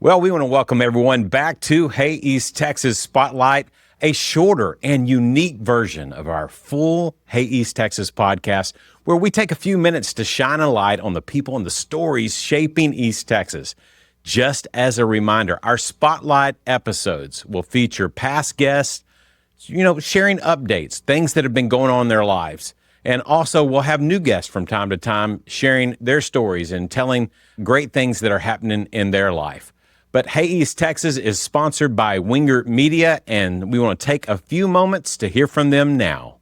Well, we want to welcome everyone back to Hey East Texas Spotlight, a shorter and unique version of our full Hey East Texas podcast, where we take a few minutes to shine a light on the people and the stories shaping East Texas. Just as a reminder, our Spotlight episodes will feature past guests, sharing updates, things that have been going on in their lives. And also, we'll have new guests from time to time sharing their stories and telling great things that are happening in their life. But Hey East Texas is sponsored by Wingert Media, and we want to take a few moments to hear from them now.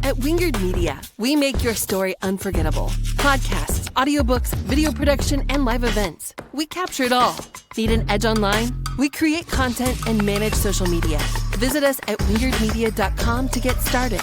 At Wingert Media, we make your story unforgettable. Podcasts, audiobooks, video production, and live events. We capture it all. Need an edge online? We create content and manage social media. Visit us at wingertmedia.com to get started.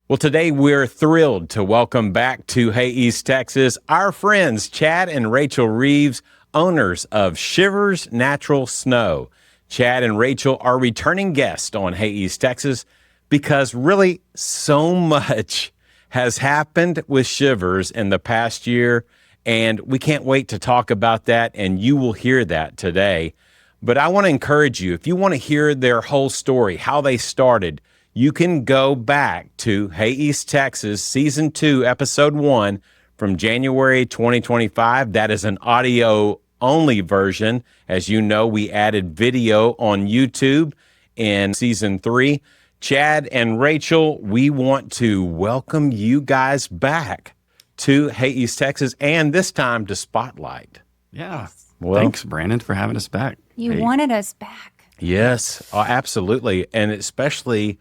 Well, today we're thrilled to welcome back to Hey East Texas our friends Chad and Rachael Reeves, owners of Shivers Natural Snow. Chad and Rachael are returning guests on Hey East Texas because really so much has happened with Shivers in the past year, and we can't wait to talk about that, and you will hear that today. But I want to encourage you, if you want to hear their whole story, how they started, you can go back to Hey East Texas Season 2, Episode 1 from January 2025. That is an audio-only version. As you know, we added video on YouTube in Season 3. Chad and Rachael, we want to welcome you guys back to Hey East Texas, and this time to Spotlight. Yeah. Well, thanks, Brandon, for having us back. You wanted us back. Yes, absolutely. And especially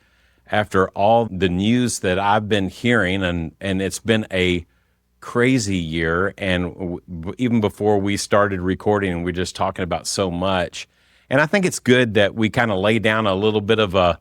after all the news that I've been hearing, and it's been a crazy year, and even before we started recording, we're just talking about so much. And I think it's good that we kind of lay down a little bit of a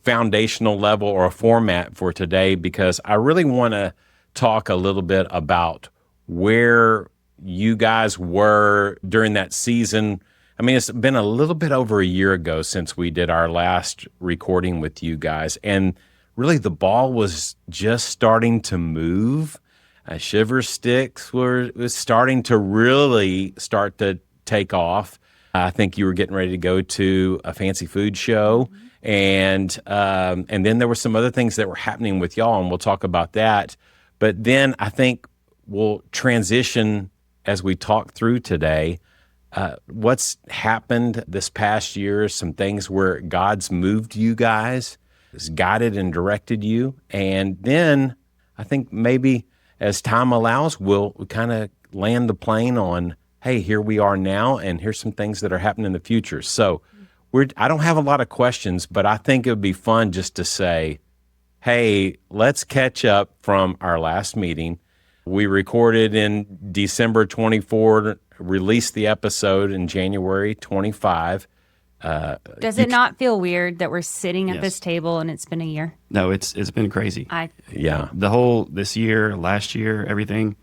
foundational level or a format for today, because I really want to talk a little bit about where you guys were during that season. I mean, it's been a little bit over a year ago since we did our last recording with you guys, and really the ball was just starting to move. Shiver sticks was starting to really start to take off. I think you were getting ready to go to a fancy food show, and then there were some other things that were happening with y'all, and we'll talk about that. But then I think we'll transition as we talk through today. What's happened this past year, some things where God's moved you guys, has guided and directed you. And then I think maybe as time allows, we'll kind of land the plane on, hey, here we are now, and here's some things that are happening in the future. So I don't have a lot of questions, but I think it would be fun just to say, hey, let's catch up from our last meeting. We recorded in December 24, released the episode in January 25. Does it not feel weird that we're sitting at this table and it's been a year? No, it's been crazy. Yeah. The whole this year, last year, everything.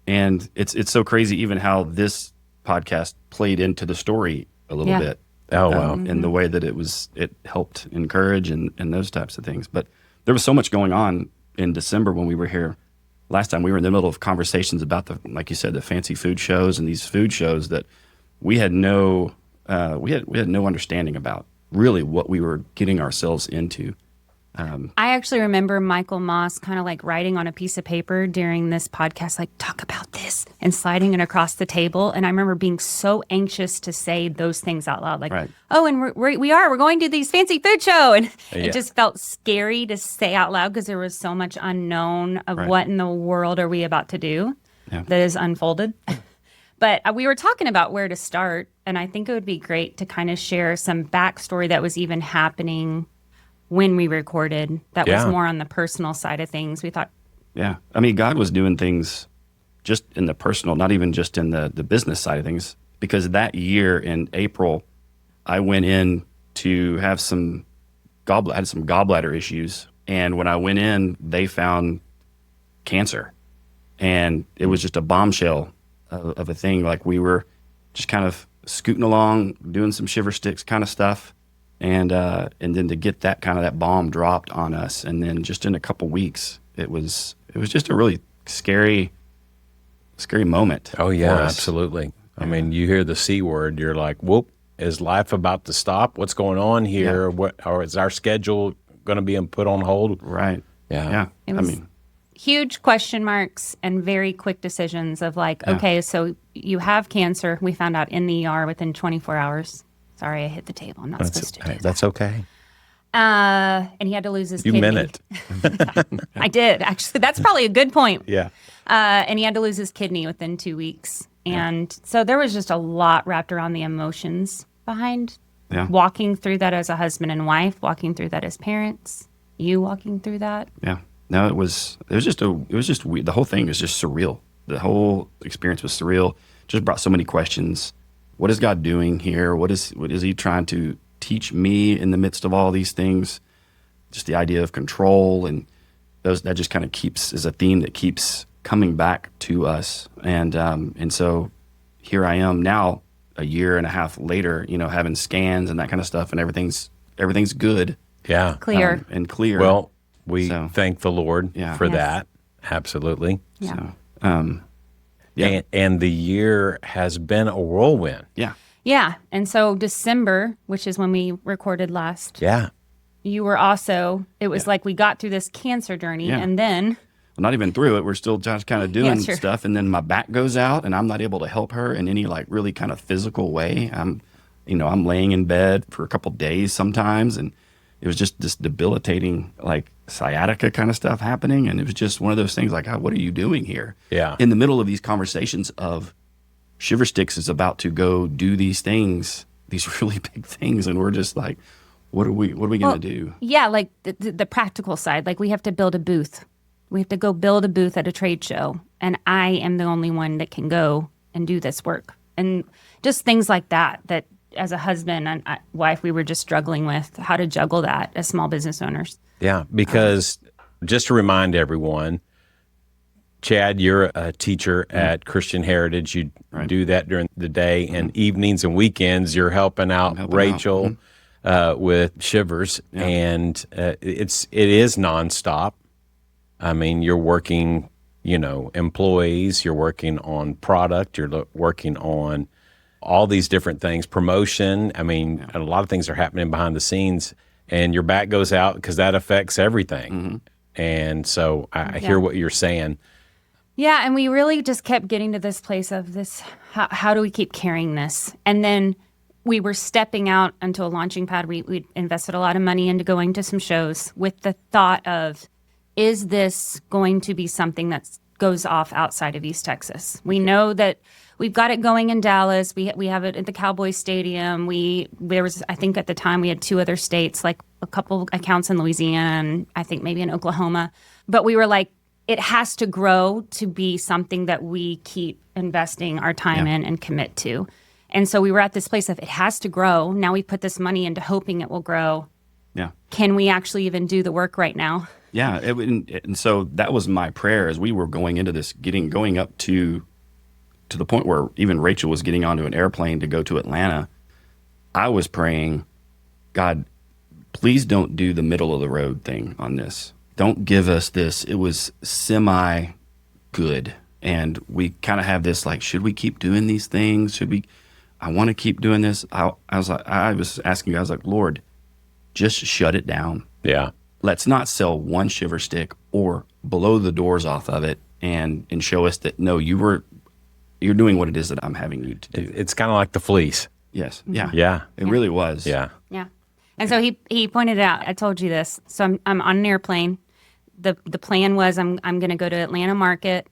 And it's so crazy even how this podcast played into the story a little bit. Oh, wow. In the way that it helped encourage and those types of things. But there was so much going on in December when we were here. Last time we were in the middle of conversations about like you said, the fancy food shows and these food shows that we had no understanding about really what we were getting ourselves into. I actually remember Michael Moss kind of like writing on a piece of paper during this podcast, like, talk about this, and sliding it across the table. And I remember being so anxious to say those things out loud, like, oh, and we're going to these fancy food show. And it just felt scary to say out loud because there was so much unknown of what in the world are we about to do that is unfolded. But we were talking about where to start, and I think it would be great to kind of share some backstory that was even happening when we recorded that was more on the personal side of things. We thought, I mean, God was doing things just in the personal, not even just in the business side of things, because that year in April, I went in to have some gallbladder issues, and when I went in, they found cancer, and it was just a bombshell of a thing. Like, we were just kind of scooting along, doing some shiver sticks kind of stuff. And then to get that bomb dropped on us, and then just in a couple weeks, it was just a really scary moment. Oh, yeah, for us. absolutely. I mean, you hear the C word, you're like, whoop, is life about to stop? What's going on here? Or is our schedule going to be put on hold? Right. Yeah. Yeah. It was- I mean, Huge question marks and very quick decisions of like, okay, so you have cancer. We found out in the ER within 24 hours. Sorry, I hit the table. I'm not supposed to do that. That's okay. And he had to lose his You kidney. meant it. I did, actually. That's probably a good point. Yeah. And he had to lose his kidney within 2 weeks. And so there was just a lot wrapped around the emotions behind walking through that as a husband and wife, walking through that as parents, you walking through that. yeah. No, it was just weird. The whole thing was just surreal. The whole experience was surreal. Just brought so many questions. What is God doing here? What is he trying to teach me in the midst of all these things? Just the idea of control, and that just kind of is a theme that keeps coming back to us. And so here I am now, a year and a half later, having scans and that kind of stuff, and everything's good. Yeah. Clear. And clear. Well, we So- thank the Lord for Yes. that. Absolutely. Yeah. Yeah. And the year has been a whirlwind. Yeah. Yeah. And so December, which is when we recorded last, Yeah. you were also, it was like we got through this cancer journey Yeah. and then Well, not even through it. We're still just kind of doing sure. stuff, and then my back goes out, and I'm not able to help her in any like really kind of physical way. I'm laying in bed for a couple days sometimes, and it was just this debilitating like sciatica kind of stuff happening, and it was just one of those things like, God, what are you doing here? Yeah. In the middle of these conversations of Shiver Sticks is about to go do these things, these really big things, and we're just like, what are we going to do? yeah, like the practical side, like we have to build a booth. We have to go build a booth at a trade show. And I am the only one that can go and do this work. And just things like that as a husband and wife, we were just struggling with how to juggle that as small business owners. Yeah. Because just to remind everyone, Chad, you're a teacher at Christian Heritage. You do that during the day, and evenings and weekends you're helping out Rachael with Shivers, and it is nonstop. I mean, you're working, employees, you're working on product, you're working on all these different things, promotion. I mean, a lot of things are happening behind the scenes, and your back goes out because that affects everything. And so I hear what you're saying. Yeah, and we really just kept getting to this place of this, how do we keep carrying this? And then we were stepping out onto a launching pad. We invested a lot of money into going to some shows with the thought of, is this going to be something that goes off outside of East Texas? We know that we've got it going in Dallas. We have it at the Cowboys Stadium. There was, I think at the time, we had 2 other states, like a couple accounts in Louisiana and I think maybe in Oklahoma. But we were like, it has to grow to be something that we keep investing our time in and commit to. And so we were at this place of it has to grow. Now we put this money into hoping it will grow. Yeah. Can we actually even do the work right now? Yeah, and so that was my prayer as we were going into this, going up to the point where even Rachael was getting onto an airplane to go to Atlanta. I was praying, God, please don't do the middle of the road thing on this. Don't give us this. It was semi good, and we kind of have this like, should we keep doing these things? I want to keep doing this. I was asking you, I was like, Lord, just shut it down. Yeah. Let's not sell one Shiver Stick or blow the doors off of it and show us that, no, you're doing what it is that I'm having you to do. It's kind of like the fleece. Yes. Yeah. Yeah. It really was. Yeah. Yeah. And so he pointed out, I told you this. So I'm on an airplane. The plan was I'm going to go to Atlanta Market.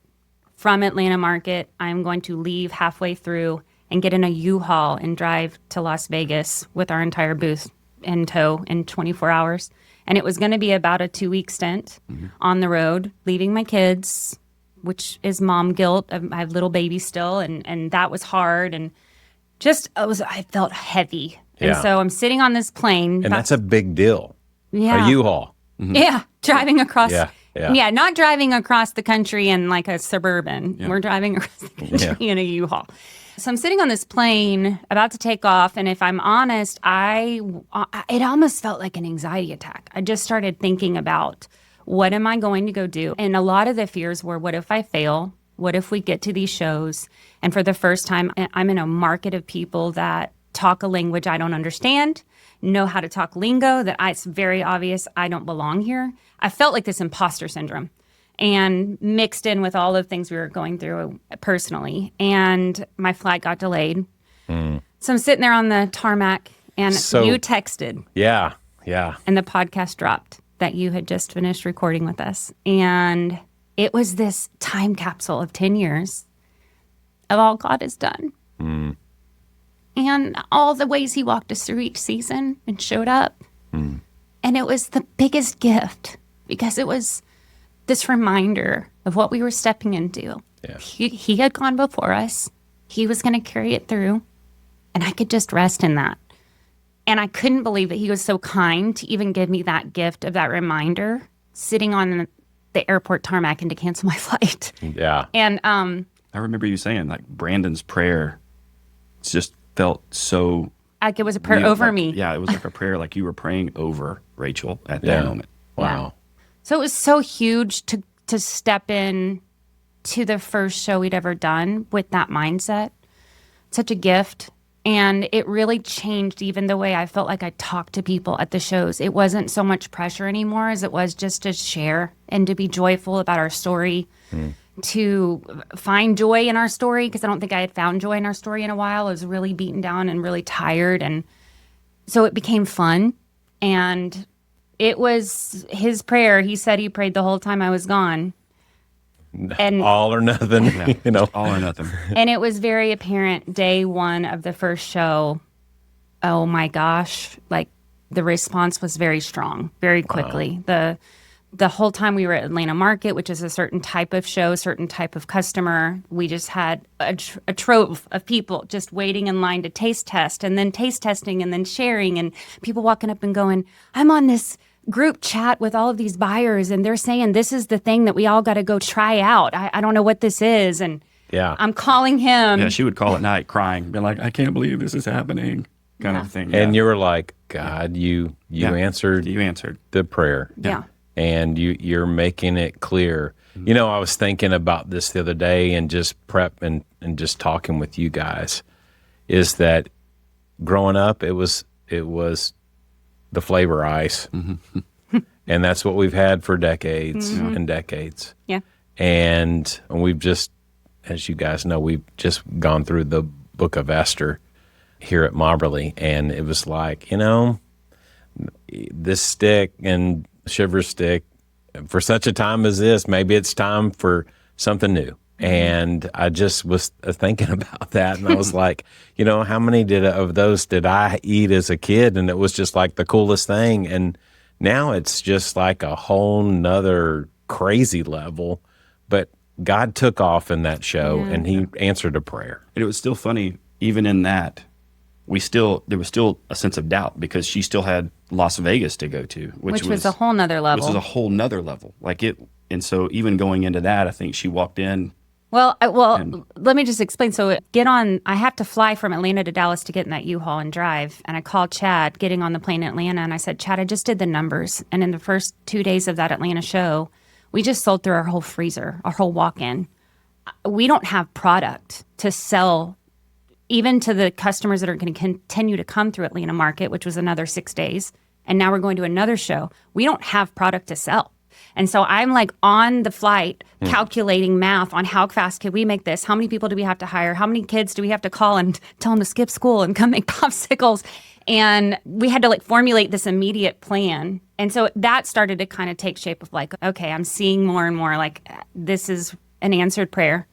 From Atlanta Market, I'm going to leave halfway through and get in a U-Haul and drive to Las Vegas with our entire booth in tow in 24 hours. And it was going to be about a 2-week stint on the road, leaving my kids, which is mom guilt. I have little babies still, and that was hard. And just, I felt heavy. And Yeah. so I'm sitting on this plane. And that's a big deal. Yeah. A U-Haul. Yeah, driving across. Yeah. Not driving across the country in like a Suburban. We're driving across the country in a U-Haul. So I'm sitting on this plane about to take off, and if I'm honest, it almost felt like an anxiety attack. I just started thinking about what am I going to go do? And a lot of the fears were, what if I fail? What if we get to these shows and for the first time, I'm in a market of people that talk a language I don't understand, know how to talk lingo that it's very obvious I don't belong here. I felt like this imposter syndrome and mixed in with all the things we were going through personally. And my flight got delayed. So I'm sitting there on the tarmac and you texted. Yeah. And the podcast dropped that you had just finished recording with us. And it was this time capsule of 10 years of all God has done. And all the ways he walked us through each season and showed up. And it was the biggest gift because it was this reminder of what we were stepping into. Yeah. He had gone before us. He was going to carry it through. And I could just rest in that. And I couldn't believe that he was so kind to even give me that gift of that reminder sitting on the airport tarmac and to cancel my flight. Yeah. And I remember you saying, like, Brandon's prayer just felt so... like it was a prayer over me. Yeah, it was like a prayer like you were praying over Rachel at that moment. Wow. So it was so huge to step in to the first show we'd ever done with that mindset. Such a gift. And it really changed even the way I felt like I talked to people at the shows. It wasn't so much pressure anymore as it was just to share and to be joyful about our story, to find joy in our story, because I don't think I had found joy in our story in a while. I was really beaten down and really tired. And so it became fun. And it was his prayer. He said he prayed the whole time I was gone. And all or nothing, you know. All or nothing. And it was very apparent day one of the first show. Oh my gosh. Like the response was very strong, very quickly. Wow. The whole time we were at Atlanta Market, which is a certain type of show, certain type of customer, we just had a trove of people just waiting in line to taste test and then taste testing and then sharing and people walking up and going, I'm on this group chat with all of these buyers and they're saying this is the thing that we all got to go try out. I don't know what this is. And I'm calling him. Yeah, she would call at night crying, being like, I can't believe this is happening, kind of thing. And you were like, God, you answered. You answered the prayer. Yeah. And you're making it clear. You know, I was thinking about this the other day and just prep and just talking with you guys is that growing up, it was the flavor ice. And that's what we've had for decades and decades. Yeah. And we've just, as you guys know, we've just gone through the book of Esther here at Mobberly. And it was like, you know, this stick and Shiver stick, for such a time as this, maybe it's time for something new. And I just was thinking about that, and I was like, you know, how many of those did I eat as a kid? And it was just like the coolest thing. And now it's just like a whole nother crazy level. But God took off in that show, and he answered a prayer. And it was still funny, even in that, there was still a sense of doubt because she still had Las Vegas to go to, which was a whole nother level. Which was a whole nother level. And so even going into that, I think she walked in. Well, let me just explain. So I have to fly from Atlanta to Dallas to get in that U-Haul and drive. And I called Chad getting on the plane in Atlanta. And I said, Chad, I just did the numbers. And in the first 2 days of that Atlanta show, we just sold through our whole freezer, our whole walk-in. We don't have product to sell even to the customers that are going to continue to come through Atlanta Market, which was another 6 days. And now we're going to another show. We don't have product to sell. And so I'm like on the flight calculating math on how fast could we make this? How many people do we have to hire? How many kids do we have to call and tell them to skip school and come make popsicles? And we had to like formulate this immediate plan. And so that started to kind of take shape of like, okay, I'm seeing more and more like this is an answered prayer.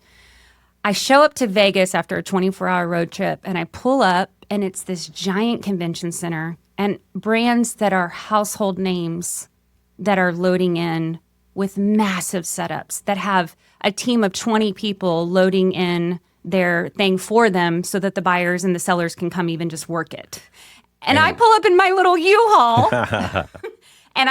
I show up to Vegas after a 24-hour road trip and I pull up and it's this giant convention center and brands that are household names that are loading in with massive setups that have a team of 20 people loading in their thing for them so that the buyers and the sellers can come even just work it. And I pull up in my little U-Haul and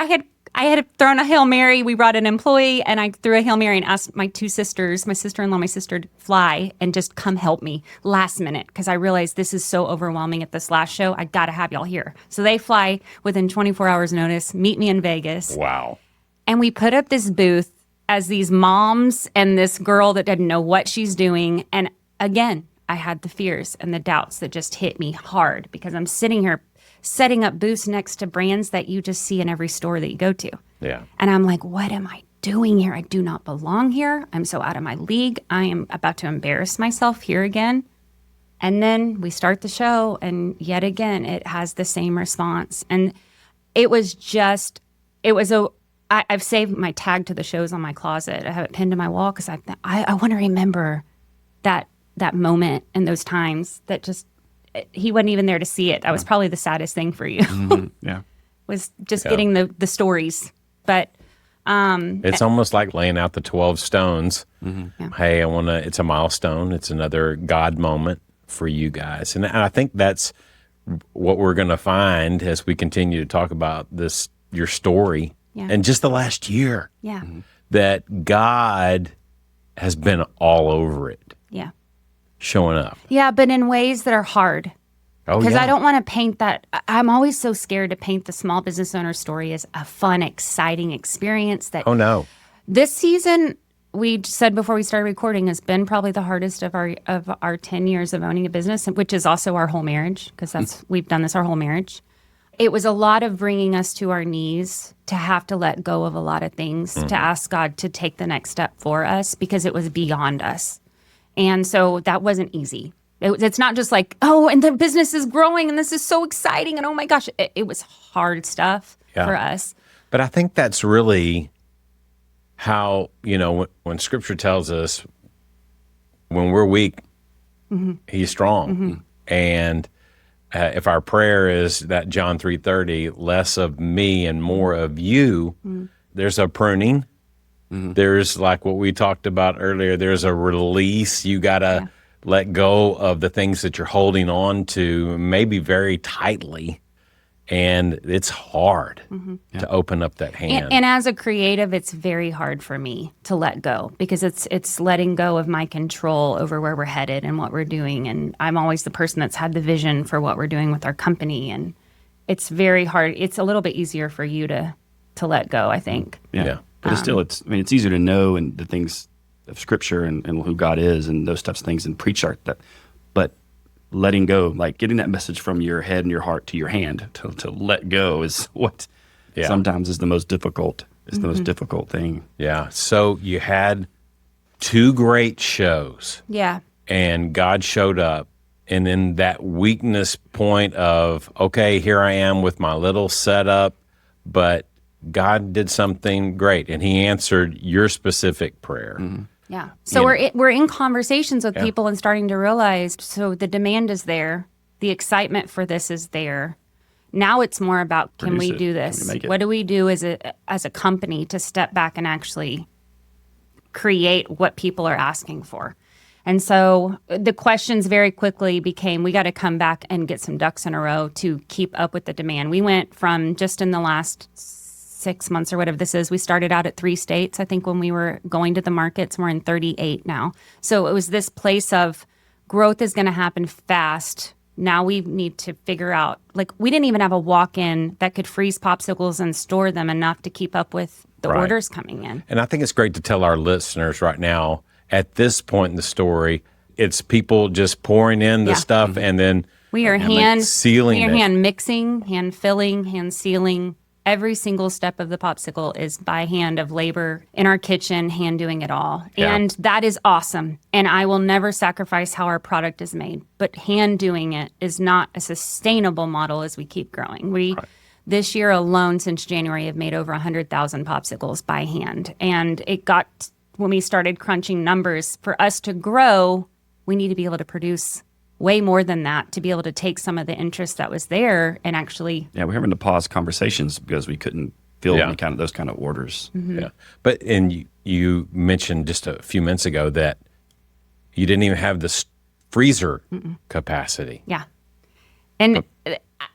I had thrown a Hail Mary. We brought an employee and I threw a Hail Mary and asked my two sisters, my sister-in-law, my sister, to fly and just come help me last minute because I realized this is so overwhelming at this last show. I got to have y'all here. So they fly within 24 hours notice, meet me in Vegas. Wow. And we put up this booth as these moms and this girl that didn't know what she's doing. And again, I had the fears and the doubts that just hit me hard because I'm sitting here setting up booths next to brands that you just see in every store that you go to. Yeah. And I'm like, what am I doing here? I do not belong here. I'm so out of my league. I am about to embarrass myself here again. And then we start the show, and yet again, it has the same response. And I've saved my tag to the shows on my closet. I have it pinned to my wall because I want to remember that moment and those times that just, he wasn't even there to see it. That was probably the saddest thing for you. Yeah. Was just getting the stories. But it's almost like laying out the 12 stones. Yeah. Hey, it's a milestone. It's another God moment for you guys. And I think that's what we're going to find as we continue to talk about your story and just the last year. Yeah. That God has been all over it. Yeah. Showing up. Yeah, but in ways that are hard. Oh, Because yeah. I don't want to paint that. I'm always so scared to paint the small business owner story as a fun, exciting experience. That Oh, no. this season, we said before we started recording, has been probably the hardest of our 10 years of owning a business, which is also our whole marriage, because we've done this our whole marriage. It was a lot of bringing us to our knees, to have to let go of a lot of things, to ask God to take the next step for us, because it was beyond us. And so that wasn't easy. It's not just like, oh, and the business is growing and this is so exciting. And oh my gosh, it was hard stuff for us. But I think that's really how, when Scripture tells us when we're weak, He's strong. And if our prayer is that John 3:30, less of me and more of you, there's a pruning. There's like what we talked about earlier, there's a release. You got to let go of the things that you're holding on to, maybe very tightly. And it's hard to open up that hand. And as a creative, it's very hard for me to let go, because it's letting go of my control over where we're headed and what we're doing. And I'm always the person that's had the vision for what we're doing with our company. And it's very hard. It's a little bit easier for you to let go, I think. Yeah. But it's easier to know and the things of Scripture and who God is and those types of things and preach that. But letting go, like getting that message from your head and your heart to your hand to let go is what sometimes is the most difficult. It's the most difficult thing. Yeah. So you had 2 great shows. Yeah. And God showed up. And then that weakness point of, okay, here I am with my little setup, but God did something great, and He answered your specific prayer. Yeah. So we're in conversations with people and starting to realize, so the demand is there. The excitement for this is there. Now it's more about, can we do this? Can we make it? What do we do as a company to step back and actually create what people are asking for? And so the questions very quickly became, we got to come back and get some ducks in a row to keep up with the demand. We went from, just in the last 6 months or whatever this is, we started out at 3 states, I think, when we were going to the markets. We're in 38 now. So it was this place of growth is going to happen fast. Now we need to figure out, like, we didn't even have a walk-in that could freeze popsicles and store them enough to keep up with the orders coming in. And I think it's great to tell our listeners right now, at this point in the story, it's people just pouring in the stuff, and then we are hand sealing it. Hand mixing, hand filling, hand sealing. Every single step of the popsicle is by hand of labor in our kitchen, hand doing it all. Yeah. And that is awesome. And I will never sacrifice how our product is made. But hand doing it is not a sustainable model as we keep growing. This year alone, since January, have made over 100,000 popsicles by hand. And it got, when we started crunching numbers, for us to grow, we need to be able to produce way more than that, to be able to take some of the interest that was there and actually. Yeah, we're having to pause conversations because we couldn't fill those kind of orders. Yeah. But, and you mentioned just a few minutes ago that you didn't even have the freezer capacity. Yeah. And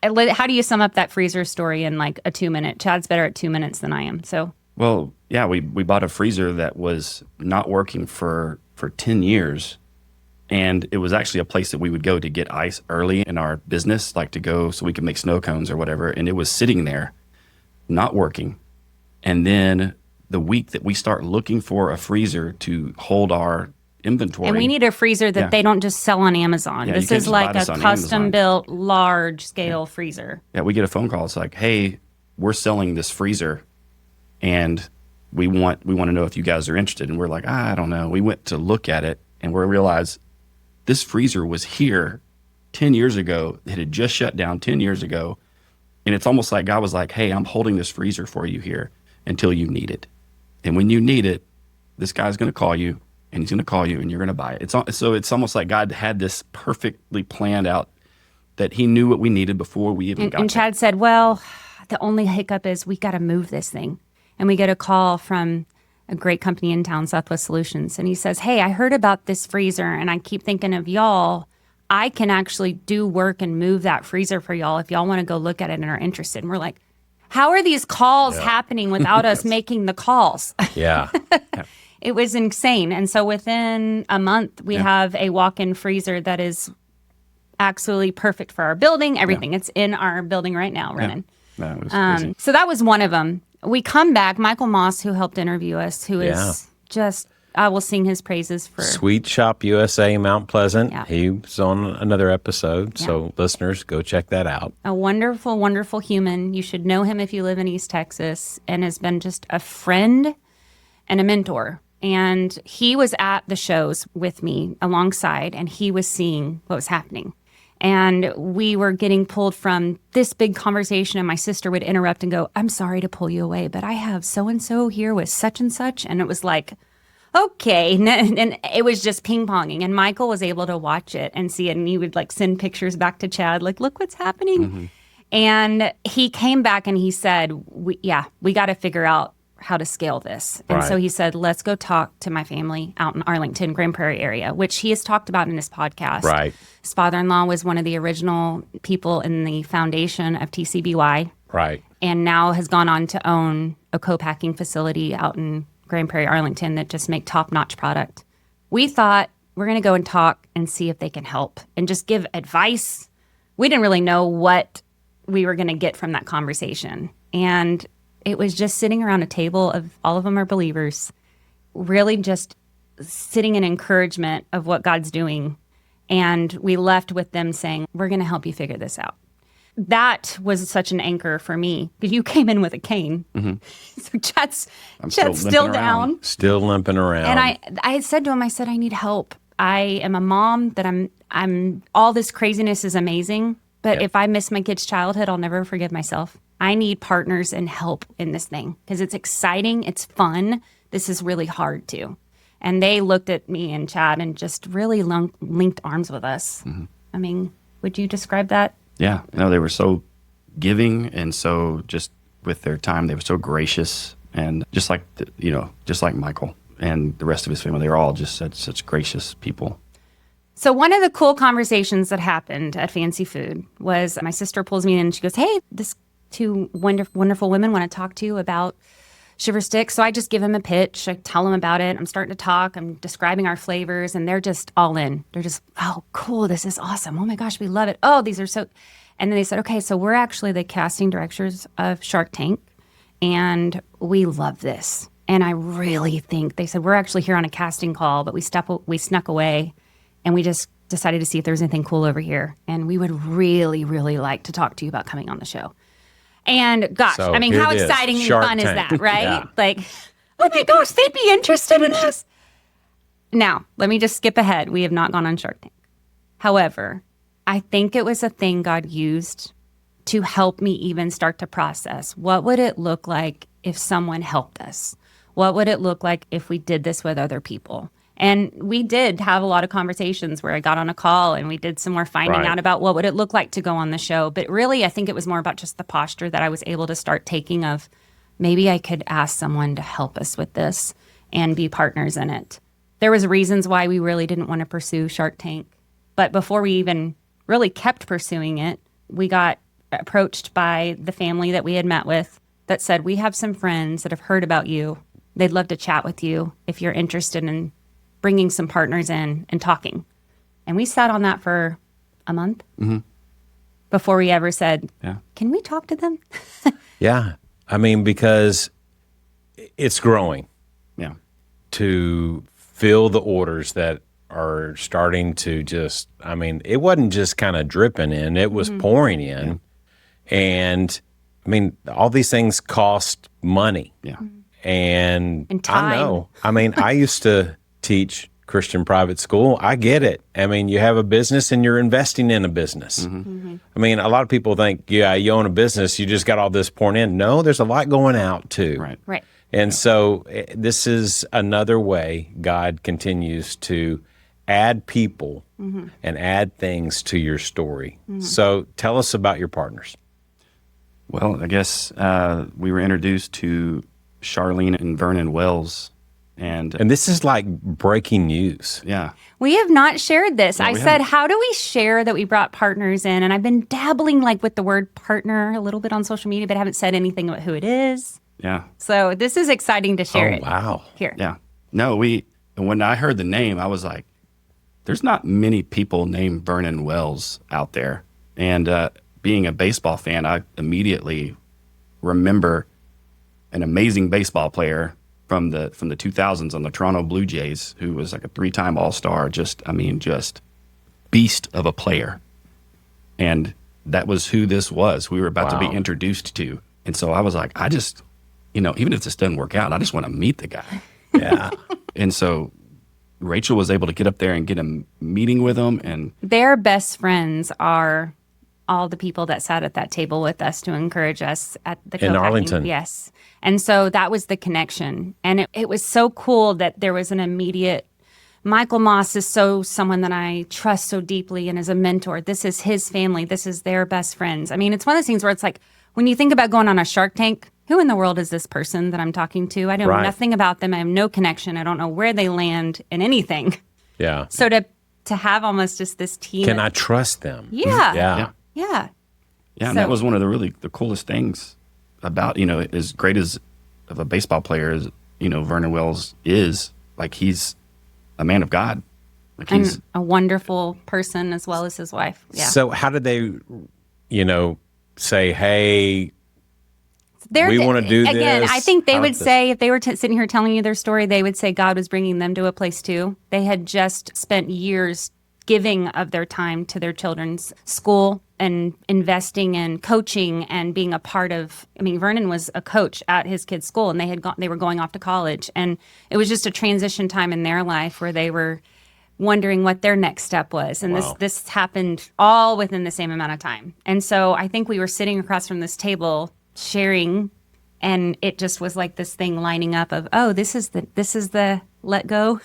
how do you sum up that freezer story in like a 2-minute? Chad's better at 2 minutes than I am. So. Well, yeah, we bought a freezer that was not working for 10 years. And it was actually a place that we would go to get ice early in our business, like to go so we could make snow cones or whatever. And it was sitting there, not working. And then the week that we start looking for a freezer to hold our inventory. And we need a freezer that they don't just sell on Amazon. Yeah, you This can't is just buy like this a on custom built, large scale freezer. Yeah, we get a phone call. It's like, hey, we're selling this freezer, and we want to know if you guys are interested. And we're like, I don't know. We went to look at it, and we realized this freezer was here 10 years ago. It had just shut down 10 years ago. And it's almost like God was like, hey, I'm holding this freezer for you here until you need it. And when you need it, this guy's going to call you, and he's going to call you, and you're going to buy it. So it's almost like God had this perfectly planned out, that he knew what we needed before we even got And there. Chad said, well, the only hiccup is we got to move this thing. And we get a call from a great company in town, Southwest Solutions. And he says, hey, I heard about this freezer, and I keep thinking of y'all. I can actually do work and move that freezer for y'all if y'all want to go look at it and are interested. And we're like, how are these calls happening without us making the calls? Yeah. It was insane. And so within a month, we have a walk-in freezer that is absolutely perfect for our building, everything. It's in our building right now, running. No, it was crazy. So that was one of them. We come back, Michael Moss, who helped interview us, who is just, I will sing his praises for. Sweet Shop USA, Mount Pleasant. Yeah. He was on another episode. So listeners, go check that out. A wonderful, wonderful human. You should know him if you live in East Texas, and has been just a friend and a mentor. And he was at the shows with me alongside, and he was seeing what was happening. And we were getting pulled from this big conversation, and my sister would interrupt and go, I'm sorry to pull you away, but I have so-and-so here with such and such. And it was like, okay. And it was just ping-ponging. And Michael was able to watch it and see it. And he would like send pictures back to Chad, like, look what's happening. Mm-hmm. And he came back and he said, we got to figure out how to scale this. And so he said, let's go talk to my family out in Arlington, Grand Prairie area, which he has talked about in his podcast. Right. His father-in-law was one of the original people in the foundation of TCBY. Right. And now has gone on to own a co-packing facility out in Grand Prairie, Arlington that just make top-notch product. We thought we're going to go and talk and see if they can help and just give advice. We didn't really know what we were going to get from that conversation. And it was just sitting around a table of all of them are believers, really just sitting in encouragement of what God's doing. And we left with them saying, we're going to help you figure this out. That was such an anchor for me because you came in with a cane. Mm-hmm. So Chad's still down. Still limping around. And I said to him, I said, I need help. I am a mom that I'm all this craziness is amazing. But if I miss my kid's childhood, I'll never forgive myself. I need partners and help in this thing because it's exciting. It's fun. This is really hard too. And they looked at me and Chad and just really linked arms with us. Mm-hmm. I mean, would you describe that? Yeah. No, they were so giving, and so just with their time, they were so gracious, and just like, just like Michael and the rest of his family, they were all just such gracious people. So one of the cool conversations that happened at Fancy Food was my sister pulls me in and she goes, hey, this two wonderful women want to talk to you about Shiver Sticks. So I just give them a pitch. I tell them about it. I'm starting to talk. I'm describing our flavors, and they're just all in. They're just, oh, cool. This is awesome. Oh my gosh, we love it. Oh, these are so. And then they said, okay, so we're actually the casting directors of Shark Tank, and we love this. And I really think they said we're actually here on a casting call, but we snuck away, and we just decided to see if there's anything cool over here. And we would really, really like to talk to you about coming on the show. And gosh, So I mean, here how it is. exciting and Shark fun Tank. is that, right? Yeah. Like, oh my gosh, they'd be interested in us. Now, let me just skip ahead. We have not gone on Shark Tank. However, I think it was a thing God used to help me even start to process. What would it look like if someone helped us? What would it look like if we did this with other people? And we did have a lot of conversations where I got on a call and we did some more finding out about what would it look like to go on the show. But really, I think it was more about just the posture that I was able to start taking of maybe I could ask someone to help us with this and be partners in it. There was reasons why we really didn't want to pursue Shark Tank. But before we even really kept pursuing it, we got approached by the family that we had met with that said, we have some friends that have heard about you. They'd love to chat with you if you're interested in bringing some partners in and talking. And we sat on that for a month before we ever said, can we talk to them? Yeah. I mean, because it's growing Yeah. to fill the orders that are starting to just, I mean, it wasn't just kind of dripping in, it was pouring in. And I mean, all these things cost money. Yeah. And time. I know. I mean, I used to teach Christian private school. I get it. I mean, you have a business and you're investing in a business. I mean, a lot of people think, yeah, you own a business, you just got all this pouring in. No, there's a lot going out too. Right. Right. And so this is another way God continues to add people and add things to your story. So tell us about your partners. Well, I guess we were introduced to Charlene and Vernon Wells. And this is like breaking news. yeah. We have not shared this. I we said, haven't. how do we share that we brought partners in? And I've been dabbling like with the word partner a little bit on social media, but haven't said anything about who it is. Yeah. So this is exciting to share it. Wow. Here. Yeah. No, when I heard the name, I was like, there's not many people named Vernon Wells out there. And being a baseball fan, I immediately remember an amazing baseball player from the 2000s on the Toronto Blue Jays, who was like a 3-time All-Star, just beast of a player. And that was who this was. We were about to be introduced to. And so I was like, I just, even if this doesn't work out, I just want to meet the guy. Yeah. And so Rachel was able to get up there and get a meeting with him. And Their best friends are all the people that sat at that table with us to encourage us at the In co-packing. Arlington. Yes. And so that was the connection. And it was so cool that there was an immediate, Michael Moss is someone that I trust so deeply and as a mentor. This is his family. This is their best friends. I mean, it's one of those things where it's like, when you think about going on a Shark Tank, who in the world is this person that I'm talking to? I know Right. nothing about them. I have no connection. I don't know where they land in anything. Yeah. So to have almost just this team. Can I trust them? Yeah. Yeah. Yeah. yeah, and So- that was one of the coolest things about, as great as of a baseball player as, Vernon Wells is, like he's a man of God. Like he's And a wonderful person as well as his wife. Yeah. So how did they, say, hey, we wanna do Again, this? I think they How would does this- say, if they were sitting here telling you their story, they would say God was bringing them to a place too. They had just spent years giving of their time to their children's school and investing in coaching and being a part of, Vernon was a coach at his kid's school and they were going off to college. And it was just a transition time in their life where they were wondering what their next step was. And Wow. this happened all within the same amount of time. And so I think we were sitting across from this table sharing, and it just was like this thing lining up of, oh, this is the let go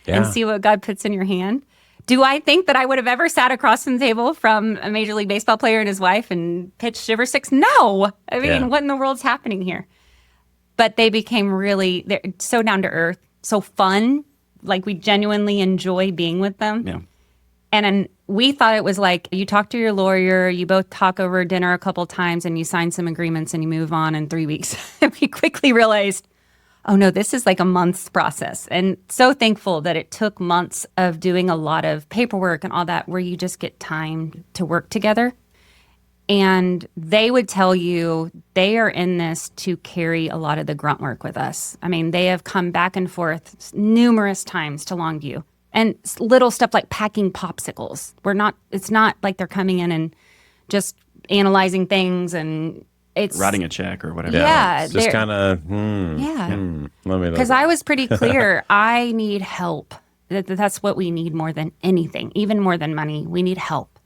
and Yeah. see what God puts in your hand. Do I think that I would have ever sat across from the table from a Major League Baseball player and his wife and pitched Shiver 6? No. I mean, Yeah. what in the world's happening here? But they became they're so down to earth, so fun. Like we genuinely enjoy being with them. yeah. And we thought it was like you talk to your lawyer, you both talk over dinner a couple times, and you sign some agreements and you move on in 3 weeks. We quickly realized, oh no, this is like a month's process. And so thankful that it took months of doing a lot of paperwork and all that where you just get time to work together. And they would tell you they are in this to carry a lot of the grunt work with us. I mean, they have come back and forth numerous times to Longview. And little stuff like packing popsicles. It's not like they're coming in and just analyzing things and it's Writing a check or whatever. Yeah. It's just they're- kind of, Yeah. let me look. Because I was pretty clear, I need help. That's what we need more than anything, even more than money. We need help.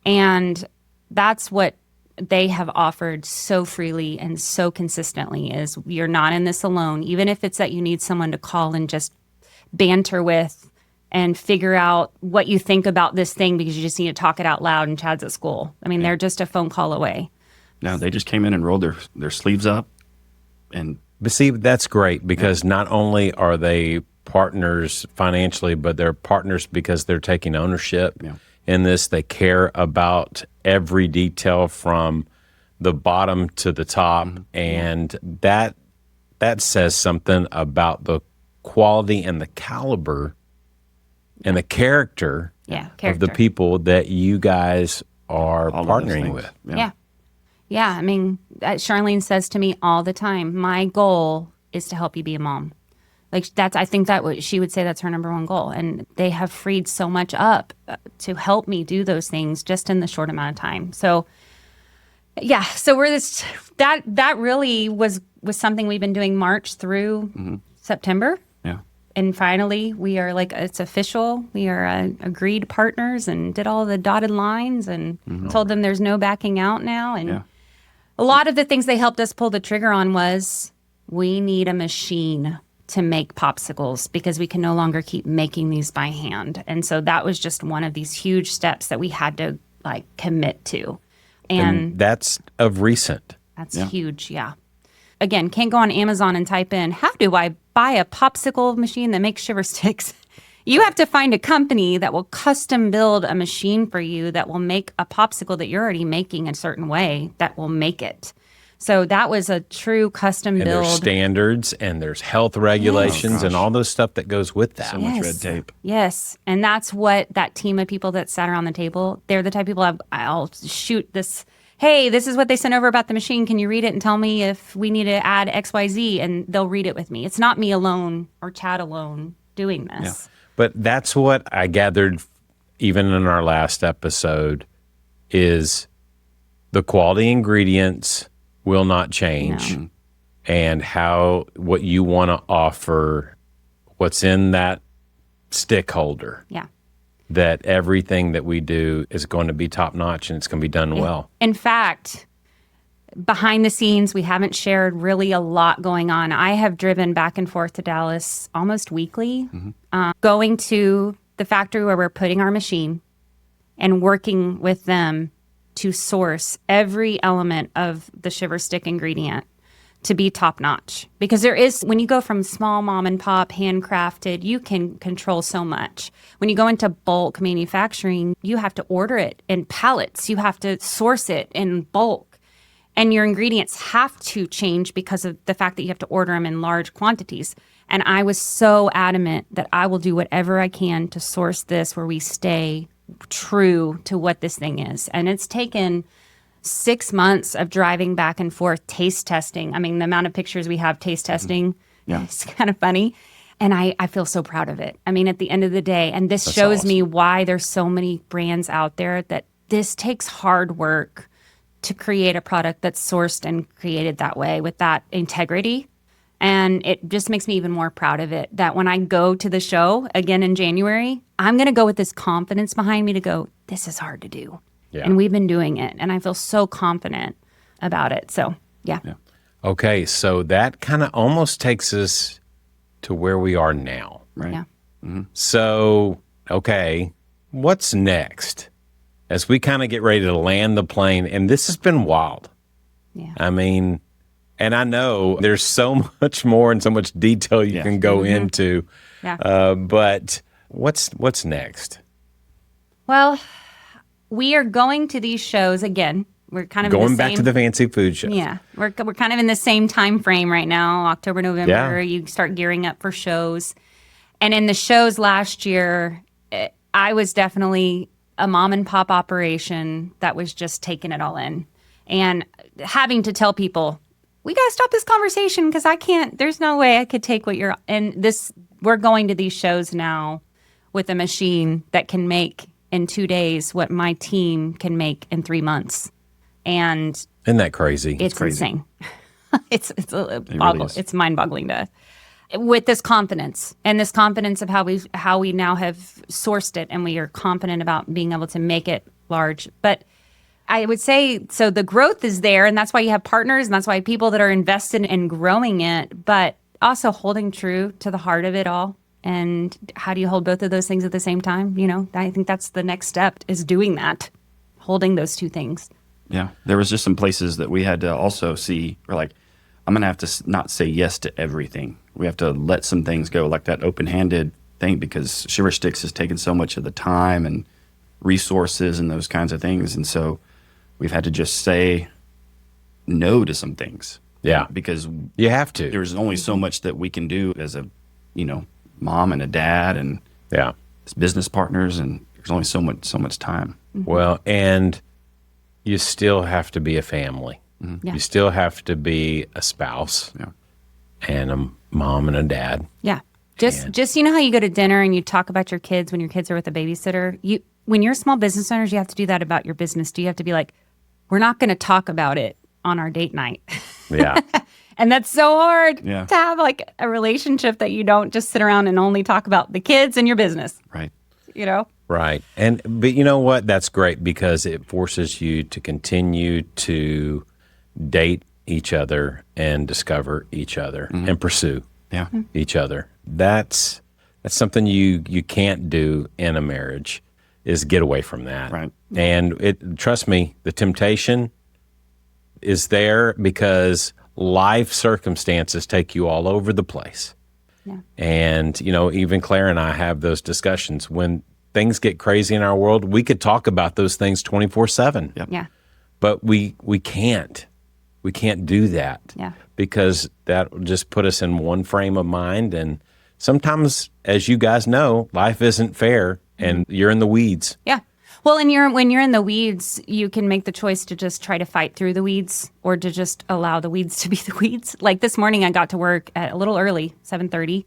And that's what they have offered so freely and so consistently is you're not in this alone, even if it's that you need someone to call and just banter with and figure out what you think about this thing because you just need to talk it out loud and Chad's at school. I mean, they're just a phone call away. No, they just came in and rolled their sleeves up. And But see, that's great because not only are they partners financially, but they're partners because they're taking ownership in this. They care about every detail from the bottom to the top. And that says something about the quality and the caliber and the character, Yeah, of character. the people that you guys are all of those partnering things. with. Yeah. Yeah. I mean, Charlene says to me all the time, my goal is to help you be a mom. Like I think that what she would say that's her number one goal. And they have freed so much up to help me do those things just in the short amount of time. So yeah, so we're that really was something we've been doing March through September. Yeah. And finally we are like, it's official. We are agreed partners and did all the dotted lines and told them there's no backing out now. And a lot of the things they helped us pull the trigger on was we need a machine to make popsicles because we can no longer keep making these by hand. And so that was just one of these huge steps that we had to like commit to. And that's of recent. That's huge, yeah. Again, can't go on Amazon and type in, how do I buy a popsicle machine that makes Shiver sticks? You have to find a company that will custom build a machine for you that will make a popsicle that you're already making a certain way that will make it. So that was a true custom And build. there's standards and there's health regulations and all those stuff that goes with that. So much red tape. Yes. And that's what that team of people that sat around the table, they're the type of people I'll shoot this, hey, this is what they sent over about the machine. Can you read it and tell me if we need to add X, Y, Z? And they'll read it with me. It's not me alone or Chad alone doing this. Yeah. But that's what I gathered even in our last episode is the quality ingredients will not change. No. And what you want to offer, what's in that stick holder. Yeah. That everything that we do is going to be top notch and it's going to be done well. In fact, behind the scenes, we haven't shared really a lot going on. I have driven back and forth to Dallas almost weekly, going to the factory where we're putting our machine and working with them to source every element of the Shiver stick ingredient to be top notch. Because when you go from small mom and pop, handcrafted, you can control so much. When you go into bulk manufacturing, you have to order it in pallets. You have to source it in bulk. And your ingredients have to change because of the fact that you have to order them in large quantities. And I was so adamant that I will do whatever I can to source this where we stay true to what this thing is. And it's taken 6 months of driving back and forth, taste testing. I mean, the amount of pictures we have taste testing, it's kind of funny. And I feel so proud of it. I mean, at the end of the day, and this shows me why there's so many brands out there that this takes hard work to create a product that's sourced and created that way with that integrity. And it just makes me even more proud of it that when I go to the show again in January, I'm going to go with this confidence behind me to go, this is hard to do. Yeah. And we've been doing it. And I feel so confident about it. So, yeah. Okay, so that kind of almost takes us to where we are now. Right. Yeah. So, okay, what's next? As we kind of get ready to land the plane, and this has been wild. Yeah. I mean, and I know there's so much more and so much detail you can go into. Yeah. But what's next? Well, we are going to these shows again. We're kind of Going back to the fancy food show. Yeah, we're kind of in the same time frame right now. October, November, Yeah. you start gearing up for shows. And in the shows last year, I was definitely a mom and pop operation that was just taking it all in. And having to tell people, we got to stop this conversation because there's no way I could take what you're, we're going to these shows now with a machine that can make in 2 days what my team can make in 3 months. And Isn't that crazy? it's crazy. insane. it's really is. it's mind-boggling with this confidence of how we now have sourced it, and we are confident about being able to make it large. But I would say, so the growth is there, and that's why you have partners, and that's why people that are invested in growing it, but also holding true to the heart of it all. And how do you hold both of those things at the same time? You know, I think that's the next step, is doing that, holding those two things. Yeah. There was just some places that we had to also see, we're like, I'm going to have to not say yes to everything. We have to let some things go, like that open-handed thing, because Shiver Sticks has taken so much of the time and resources and those kinds of things. And so we've had to just say no to some things. Yeah. Because You have to. there's only so much that we can do as a, mom and a dad and Yeah. as business partners, and there's only so much time. Well, and you still have to be a family. Yeah. You still have to be a spouse. Yeah. and a mom and a dad. Yeah. Just you know how you go to dinner and you talk about your kids when your kids are with a babysitter? When you're small business owners, you have to do that about your business. Do you have to be like, we're not going to talk about it on our date night? Yeah. And that's so hard Yeah. to have like a relationship that you don't just sit around and only talk about the kids and your business, Right. you know? Right. But you know what? That's great because it forces you to continue to date each other and discover each other and pursue Yeah. each other. That's something you can't do in a marriage, is get away from that. Right. And trust me, the temptation is there because life circumstances take you all over the place. Yeah. And, even Claire and I have those discussions. When things get crazy in our world, we could talk about those things 24/7. Yep. Yeah. But we can't. We can't do that. Yeah. Because that will just put us in one frame of mind. And sometimes, as you guys know, life isn't fair and you're in the weeds. Yeah. Well, and when you're in the weeds, you can make the choice to just try to fight through the weeds or to just allow the weeds to be the weeds. Like this morning, I got to work at a little early, 7:30,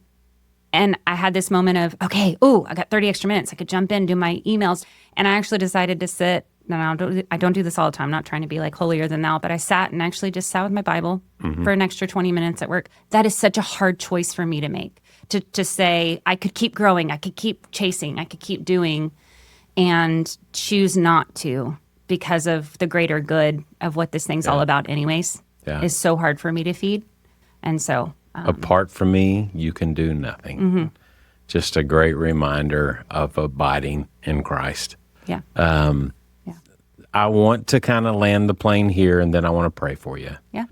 and I had this moment of, okay, I got 30 extra minutes. I could jump in, do my emails, and I actually decided to sit. No, I don't do this all the time. I'm not trying to be like holier than thou, but I sat and actually just sat with my Bible for an extra 20 minutes at work. That is such a hard choice for me to make, to say I could keep growing, I could keep chasing, I could keep doing, and choose not to because of the greater good of what this thing's all about anyways. Yeah. Is so hard for me to feed. And so Apart from me, you can do nothing. Just a great reminder of abiding in Christ. yeah. I want to kind of land the plane here, and then I want to pray for you. Yeah.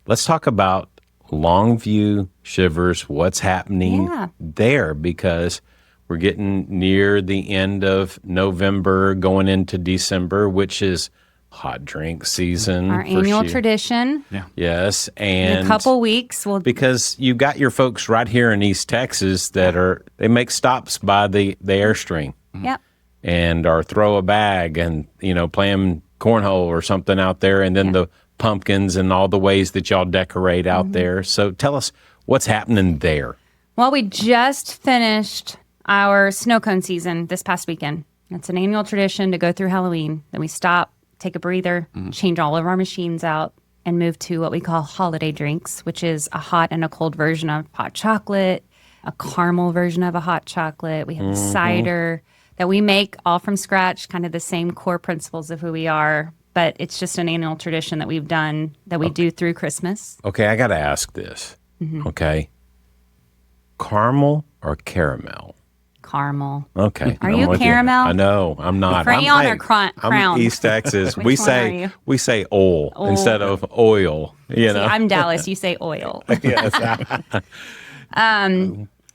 Let's talk about Longview Shivers, what's happening Yeah. there, because we're getting near the end of November, going into December, which is hot drink season. Our for annual Shi- tradition. Yes, In and a couple weeks we'll because you've got your folks right here in East Texas that they make stops by the Airstream yeah. and or throw a bag and playing cornhole or something out there, and then the pumpkins and all the ways that y'all decorate out there. So tell us what's happening there. Well, we just finished our snow cone season this past weekend. It's an annual tradition to go through Halloween. Then we stop, take a breather, change all of our machines out, and move to what we call holiday drinks, which is a hot and a cold version of hot chocolate, a caramel version of a hot chocolate. We have cider that we make all from scratch, kind of the same core principles of who we are. But it's just an annual tradition that we've done that we do through Christmas. Okay, I got to ask this. Okay. Caramel or caramel? Caramel. Okay. Are I'm you with caramel? I know. I'm not. Crayon I'm, or crown? I'm East Texas. Which we one say are you? we say oil instead of oil. See, I'm Dallas. You say oil. Yes.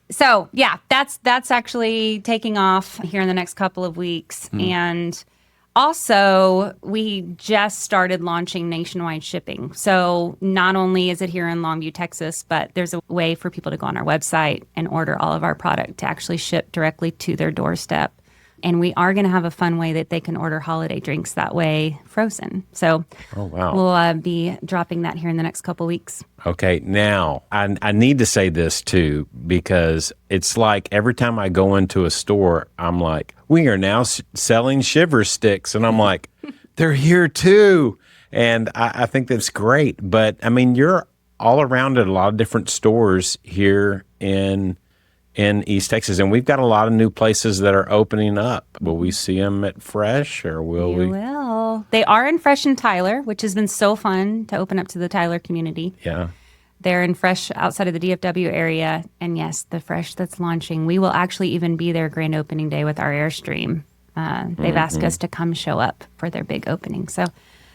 So yeah, that's actually taking off here in the next couple of weeks. And also we just started launching nationwide shipping. So not only is it here in Longview, Texas, but there's a way for people to go on our website and order all of our product to actually ship directly to their doorstep. And we are going to have a fun way that they can order holiday drinks that way, frozen. So Oh, wow. we'll be dropping that here in the next couple weeks. Okay, now I need to say this too, because it's like every time I go into a store, I'm like, we are now selling Shiver sticks. And I'm like, they're here too. And I think that's great. But I mean, you're all around at a lot of different stores here in East Texas. And we've got a lot of new places that are opening up. Will we see them at Fresh or will we? You will. They are in Fresh and Tyler, which has been so fun to open up to the Tyler community. Yeah. They're in Fresh outside of the DFW area. And yes, the Fresh that's launching, we will actually even be there grand opening day with our Airstream. They've asked us to come show up for their big opening. So,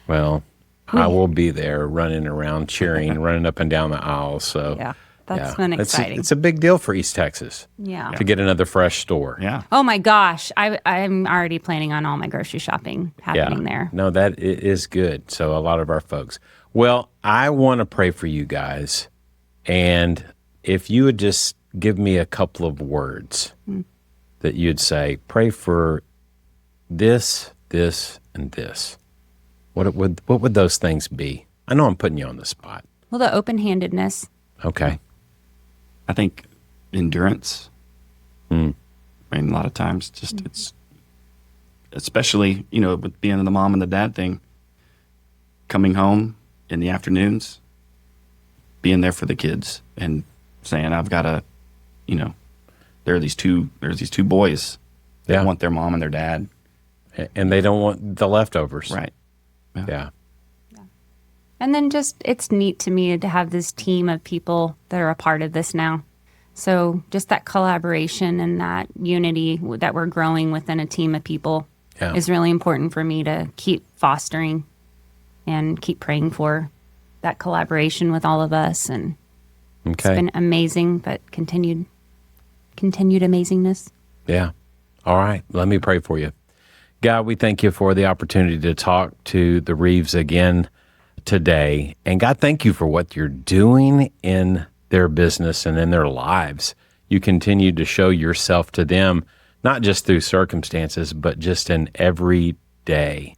Well, I will be there running around, cheering, running up and down the aisle. So yeah, that's been exciting. It's a big deal for East Texas. Yeah. To get another Fresh store. Yeah. Oh my gosh. I'm already planning on all my grocery shopping happening there. No, that is good. So a lot of our folks. Well, I want to pray for you guys. And if you would just give me a couple of words that you'd say, pray for this, and this. What would those things be? I know I'm putting you on the spot. Well, the open-handedness Okay. I think endurance. I mean, a lot of times just it's, especially, with being the mom and the dad thing, coming home in the afternoons, being there for the kids and saying, I've got to, there's these two boys that Yeah. want their mom and their dad. And they don't want the leftovers. Right. Yeah. And then it's neat to me to have this team of people that are a part of this now. So just that collaboration and that unity that we're growing within a team of people Yeah. is really important for me to keep fostering and keep praying for that collaboration with all of us. And it's Okay. been amazing, but continued amazingness. Yeah. All right. Let me pray for you. God, we thank you for the opportunity to talk to the Reeves again today. And God, thank you for what you're doing in their business and in their lives. You continue to show yourself to them, not just through circumstances, but just in every day.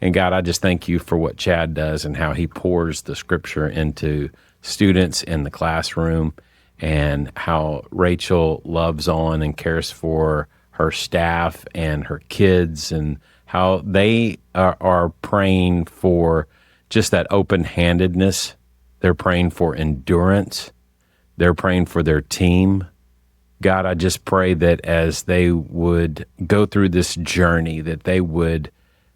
And God, I just thank you for what Chad does and how he pours the scripture into students in the classroom, and how Rachael loves on and cares for her staff and her kids, and how they are praying for just that open-handedness. They're praying for endurance. They're praying for their team. God, I just pray that as they would go through this journey, that they would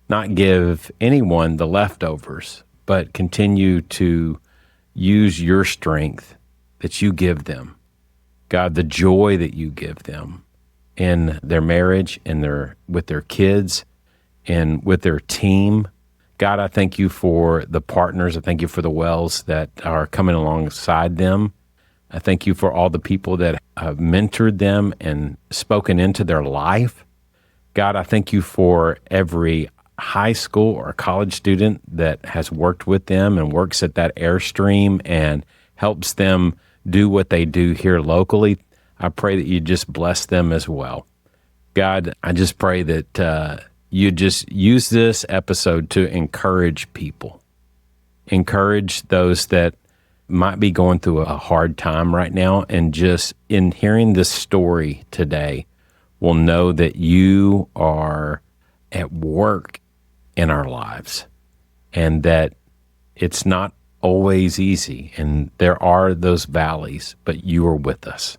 not give anyone the leftovers, but continue to use your strength that you give them. God, the joy that you give them in their marriage, with their kids, and with their team. God, I thank you for the partners. I thank you for the Wells that are coming alongside them. I thank you for all the people that have mentored them and spoken into their life. God, I thank you for every high school or college student that has worked with them and works at that Airstream and helps them do what they do here locally. I pray that you just bless them as well. God, I just pray that you just use this episode to encourage people. Encourage those that might be going through a hard time right now, and just in hearing this story today will know that you are at work in our lives, and that it's not always easy, and there are those valleys, but you are with us,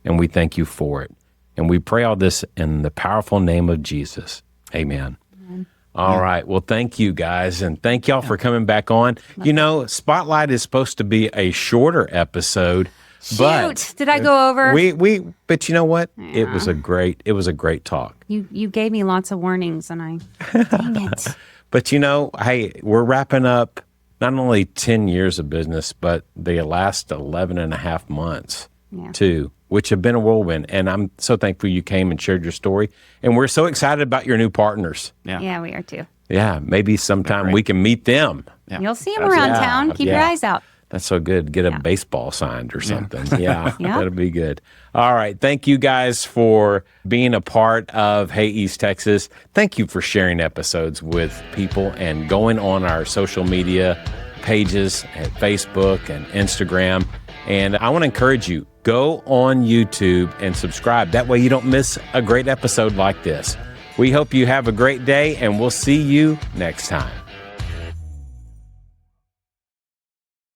and we thank you for it. And we pray all this in the powerful name of Jesus. Amen. All right. Well, thank you guys. And thank y'all for coming back on. Spotlight is supposed to be a shorter episode. Shoot, did I go over? But you know what? Yeah. It was a great talk. You gave me lots of warnings, and dang it. But hey, we're wrapping up not only 10 years of business, but the last 11 and a half months too, which have been a whirlwind. And I'm so thankful you came and shared your story. And we're so excited about your new partners. Yeah, we are too. Yeah, maybe sometime we can meet them. Yeah. You'll see them around town. Keep your eyes out. That's so good. Get a baseball signed or something. Yeah, that'll be good. All right. Thank you guys for being a part of Hey East Texas. Thank you for sharing episodes with people and going on our social media pages at Facebook and Instagram. And I want to encourage you, go on YouTube and subscribe. That way you don't miss a great episode like this. We hope you have a great day, and we'll see you next time.